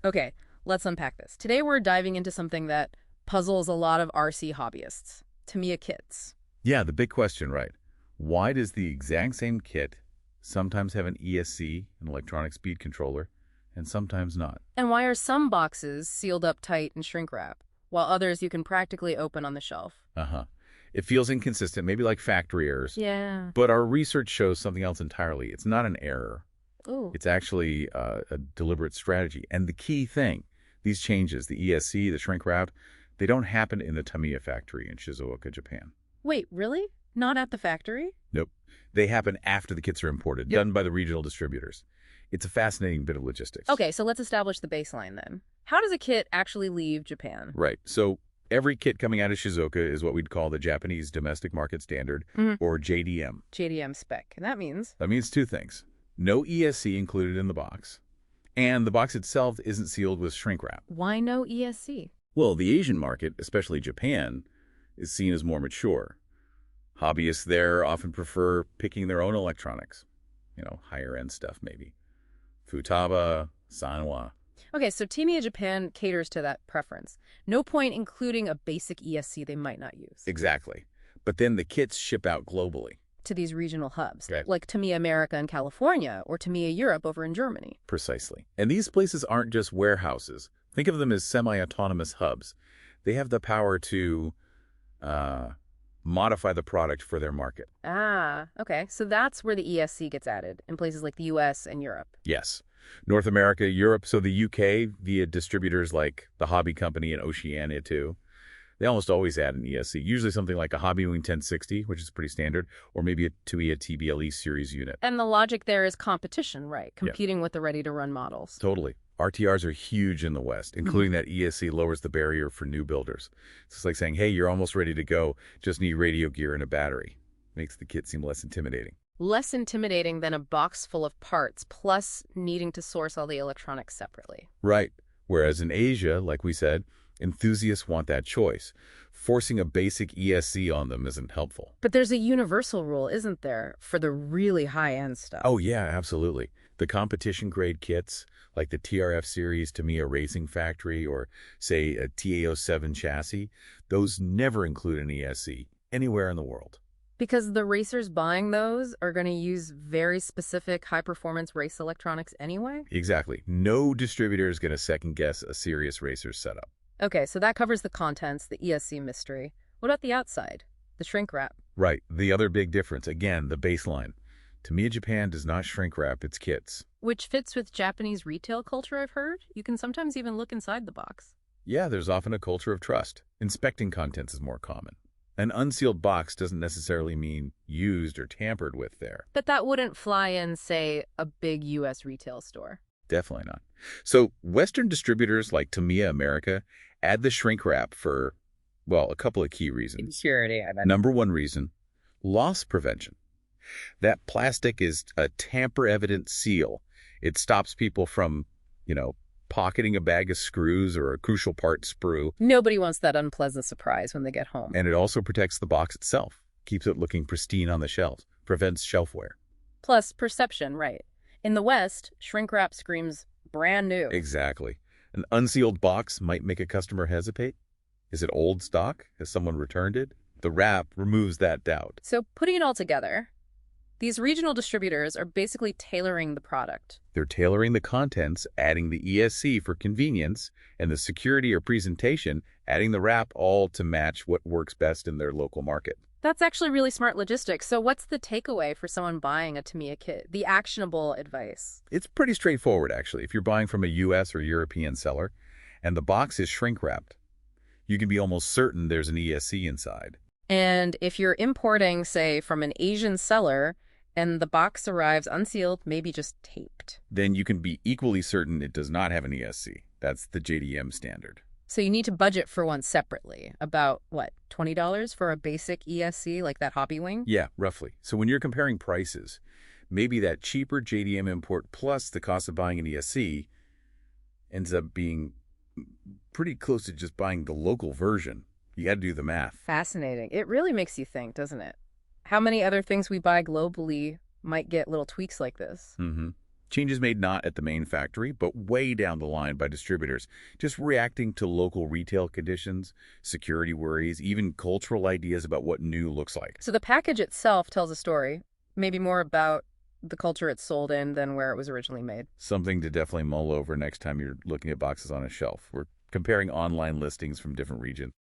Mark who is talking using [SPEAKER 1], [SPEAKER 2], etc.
[SPEAKER 1] Okay, let's unpack this. Today we're diving into something that puzzles a lot of RC hobbyists. Tamiya kits.
[SPEAKER 2] Yeah, the big question, right? Why does the exact same kit sometimes have an ESC, an electronic speed controller, and sometimes not?
[SPEAKER 1] And why are some boxes sealed up tight and shrink wrap, while others you can practically open on the shelf?
[SPEAKER 2] Uh-huh. It feels inconsistent, maybe like factory errors.
[SPEAKER 1] Yeah.
[SPEAKER 2] But our research shows something else entirely. It's not an error.
[SPEAKER 1] Ooh.
[SPEAKER 2] It's actually a deliberate strategy. And the key thing, these changes, the ESC, the shrink wrap, they don't happen in the Tamiya factory in Shizuoka, Japan.
[SPEAKER 1] Wait, really? Not at the factory?
[SPEAKER 2] Nope. They happen after the kits are imported, done by the regional distributors. It's a fascinating bit of logistics.
[SPEAKER 1] Okay, so let's establish the baseline then. How does a kit actually leave Japan?
[SPEAKER 2] Right. So every kit coming out of Shizuoka is what we'd call the Japanese Domestic Market Standard, or JDM.
[SPEAKER 1] JDM spec. And that means?
[SPEAKER 2] That means two things. No ESC included in the box, and the box itself isn't sealed with shrink wrap.
[SPEAKER 1] Why no ESC?
[SPEAKER 2] Well, the Asian market, especially Japan, is seen as more mature. Hobbyists there often prefer picking their own electronics. Higher-end stuff maybe. Futaba, Sanwa.
[SPEAKER 1] Okay, so Tamiya Japan caters to that preference. No point including a basic ESC they might not use.
[SPEAKER 2] Exactly. But then the kits ship out globally.
[SPEAKER 1] To these regional hubs,
[SPEAKER 2] Right.
[SPEAKER 1] like Tamiya America in California or Tamiya Europe over in Germany.
[SPEAKER 2] Precisely. And these places aren't just warehouses. Think of them as semi-autonomous hubs. They have the power to modify the product for their market.
[SPEAKER 1] Ah, okay. So that's where the ESC gets added, in places like the US and Europe.
[SPEAKER 2] Yes. North America, Europe, so the UK via distributors like the Hobby Company and Oceania too. They almost always add an ESC, usually something like a Hobbywing 1060, which is pretty standard, or maybe a Tamiya TBLE series unit.
[SPEAKER 1] And the logic there is competition, right? Competing with the ready-to-run models.
[SPEAKER 2] Totally. RTRs are huge in the West, including that ESC lowers the barrier for new builders. It's like saying, hey, you're almost ready to go, just need radio gear and a battery. Makes the kit seem less intimidating.
[SPEAKER 1] Less intimidating than a box full of parts, plus needing to source all the electronics separately.
[SPEAKER 2] Right. Whereas in Asia, like we said, enthusiasts want that choice. Forcing a basic ESC on them isn't helpful.
[SPEAKER 1] But there's a universal rule, isn't there, for the really high-end stuff?
[SPEAKER 2] Oh, yeah, absolutely. The competition-grade kits, like the TRF series Tamiya Racing Factory or, say, a TA07 chassis, those never include an ESC anywhere in the world.
[SPEAKER 1] Because the racers buying those are going to use very specific high-performance race electronics anyway?
[SPEAKER 2] Exactly. No distributor is going to second-guess a serious racer's setup.
[SPEAKER 1] Okay, so that covers the contents, the ESC mystery. What about the outside? The shrink wrap?
[SPEAKER 2] Right. The other big difference, again, the baseline. Tamiya Japan does not shrink wrap its kits.
[SPEAKER 1] Which fits with Japanese retail culture, I've heard. You can sometimes even look inside the box.
[SPEAKER 2] Yeah, there's often a culture of trust. Inspecting contents is more common. An unsealed box doesn't necessarily mean used or tampered with there.
[SPEAKER 1] But that wouldn't fly in, say, a big U.S. retail store.
[SPEAKER 2] Definitely not. So Western distributors like Tamiya America add the shrink wrap for, well, a couple of key reasons.
[SPEAKER 1] Security, I bet.
[SPEAKER 2] Number one reason, loss prevention. That plastic is a tamper-evident seal. It stops people from, pocketing a bag of screws or a crucial part sprue.
[SPEAKER 1] Nobody wants that unpleasant surprise when they get home.
[SPEAKER 2] And it also protects the box itself, keeps it looking pristine on the shelves, prevents shelf wear.
[SPEAKER 1] Plus, perception, right. In the West, shrink wrap screams brand new.
[SPEAKER 2] Exactly. An unsealed box might make a customer hesitate. Is it old stock? Has someone returned it? The wrap removes that doubt.
[SPEAKER 1] So putting it all together, these regional distributors are basically tailoring the product.
[SPEAKER 2] They're tailoring the contents, adding the ESC for convenience, and the security or presentation, adding the wrap, all to match what works best in their local market.
[SPEAKER 1] That's actually really smart logistics. So what's the takeaway for someone buying a Tamiya kit? The actionable advice?
[SPEAKER 2] It's pretty straightforward, actually. If you're buying from a U.S. or European seller, and the box is shrink-wrapped, you can be almost certain there's an ESC inside.
[SPEAKER 1] And if you're importing, say, from an Asian seller, and the box arrives unsealed, maybe just taped,
[SPEAKER 2] then you can be equally certain it does not have an ESC. That's the JDM standard.
[SPEAKER 1] So you need to budget for one separately. About, what, $20 for a basic ESC like that Hobbywing?
[SPEAKER 2] Yeah, roughly. So when you're comparing prices, maybe that cheaper JDM import plus the cost of buying an ESC ends up being pretty close to just buying the local version. You got to do the math.
[SPEAKER 1] Fascinating. It really makes you think, doesn't it? How many other things we buy globally might get little tweaks like this?
[SPEAKER 2] Mm-hmm. Changes made not at the main factory, but way down the line by distributors, just reacting to local retail conditions, security worries, even cultural ideas about what new looks like.
[SPEAKER 1] So the package itself tells a story, maybe more about the culture it's sold in than where it was originally made.
[SPEAKER 2] Something to definitely mull over next time you're looking at boxes on a shelf. We're comparing online listings from different regions.